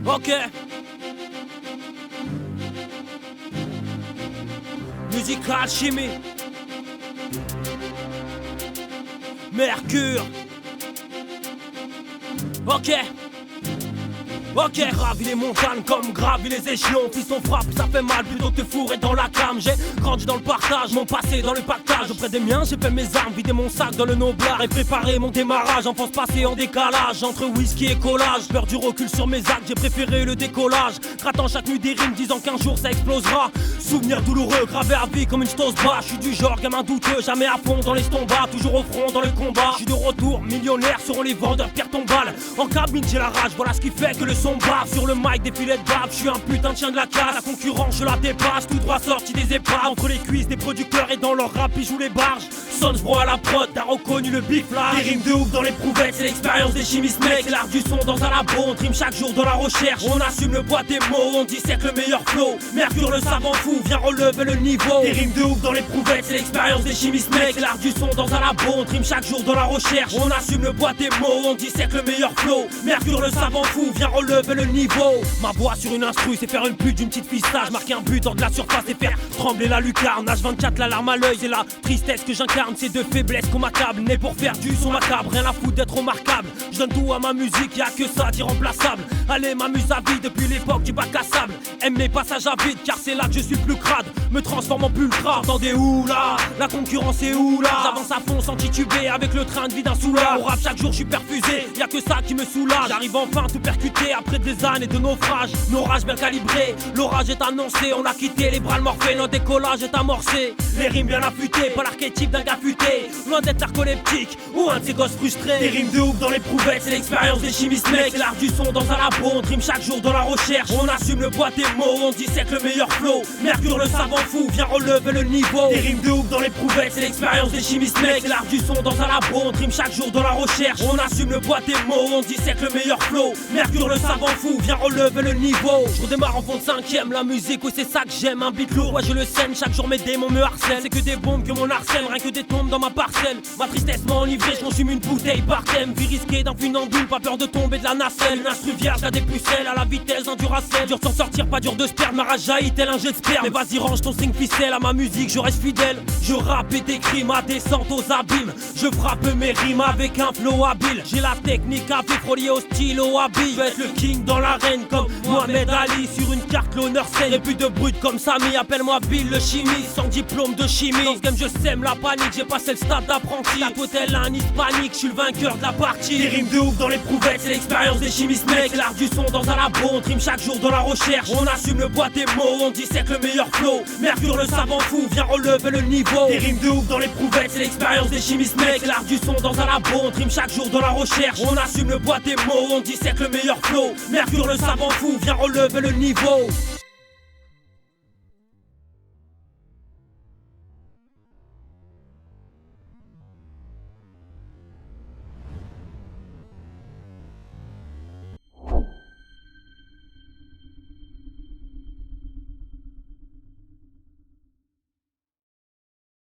Ok. Musical chimie. Mercure. Ok. Ok, gravi les montagnes comme gravi les échelons. Fils on frappe, ça fait mal plutôt que te fourrer dans la cam. J'ai grandi dans le partage, mon passé dans le pactage. Auprès des miens, j'ai fait mes armes, vidé mon sac dans le noblard et préparé mon démarrage. Enfance passée en décalage, entre whisky et collage. Peur du recul sur mes actes, j'ai préféré le décollage. Grattant chaque nuit des rimes, disant qu'un jour ça explosera. Souvenir douloureux, gravé à vie comme une stose bas. Je suis du genre gamin douteux, jamais à fond dans les stombas. Toujours au front dans le combat, je suis de retour, millionnaire seront les vendeurs, pierre tombale. En cabine j'ai la rage, voilà ce qui fait que le son bave. Sur le mic des filets de bave, je suis un putain de chien de la casse. La concurrence je la dépasse, tout droit sorti des épaves. Entre les cuisses des producteurs et dans leur rap ils jouent les barges. Sons bro à la prod, t'as reconnu le big flash. Des rimes de ouf dans les prouvettes, c'est l'expérience des chimistes mec. C'est l'art du son dans un labo, on trime chaque jour dans la recherche. On assume le poids des mots, on dissèque le meilleur flow. Mercure le savant fou, viens relever le niveau. Des rimes de ouf dans les prouvettes, c'est l'expérience des chimistes mec. C'est l'art du son dans un labo, on trime chaque jour dans la recherche. On assume le poids des mots, on dissèque le meilleur flow. Mercure le savant fou, viens relever le niveau. Ma voix sur une instru, c'est faire une pute d'une petite fissage. Marquer un but hors de la surface et faire trembler la lucarne. H24, la larme à l'œil et la tristesse que j'incarne. C'est deux faiblesses qu'on m'accable, né pour faire du son macabre. Rien à foutre d'être remarquable. Je donne tout à ma musique, y'a que ça d'irremplaçable. Allez, m'amuse à vie depuis l'époque du bac à sable. Aime mes passages à vide car c'est là que je suis plus crade. Me transforme en pulcra dans des houlas. La concurrence est où là? J'avance à fond sans tituber avec le train de vie d'un soulard. Au rap chaque jour je suis perfusé, y'a que ça qui me soulage. J'arrive enfin tout percuté après des années de naufrage. Nos rages bien calibrés, l'orage est annoncé. On a quitté les bras le morphée, notre décollage est amorcé. Les rimes bien affûtées, pas l'archétype d'un gars futé. Loin d'être narcoleptique ou un de ces gosses frustrés. Des rimes de ouf dans les prouvettes, c'est l'expérience des chimistes mec. C'est l'art du son dans un labo, on trime chaque jour dans la recherche. On assume le poids des mots, on dissèque le meilleur flow. Mercure le savant fou, viens relever le niveau. Des rimes de ouf dans les prouvettes, c'est l'expérience des chimistes mec. C'est l'art du son dans un labo, on trime chaque jour dans la recherche. On assume le poids des mots, on dissèque le meilleur flow. Mercure le savant fou, viens relever le niveau. Je redémarre en fond de cinquième, la musique, oui c'est ça que j'aime. Un beat lourd, ouais je le sème, chaque jour mes démons me harcèlent. C'est que des bombes que mon harcèle, rien que des tombes dans ma parcelle. Ma tristesse m'a enivré, je consume une bouteille par thème. Vie risquée d'un funambule, pas peur de tomber de la nacelle. Une instru vierge, à des pucelles, à la vitesse d'un duracell. Dur de s'en sortir, pas dur de se perdre, ma rage jaillit tel un jet de sperme. Mais vas-y range ton string ficelle, à ma musique je reste fidèle. Je rappe et décris ma descente aux abîmes. Je frappe mes rimes avec un flow habile. J'ai la technique à vivre reliée au stylo habile. Je vais être le king dans l'arène comme Mohamed Ali. Sur une carte l'honneur scène. Et plus de brut comme Samy, appelle-moi Bill le chimiste. Sans diplôme de chimie, dans ce game je sème la panique. J'ai passé le stade d'apprenti. La tel un hispanique, je suis le vainqueur de la partie. Des rimes de ouf dans les prouvettes, c'est l'expérience des chimistes mec. C'est l'art du son dans un labo, on trime chaque jour dans la recherche. On assume le poids des mots, on dissèque le meilleur flow. Mercure le savant fou, viens relever le niveau. Des rimes de ouf dans les prouvettes, c'est l'expérience des chimistes mec. C'est l'art du son dans un labo, on trime chaque jour dans la recherche. On assume le poids des mots, on dissèque le meilleur flow. Mercure le savant fou, viens relever le niveau.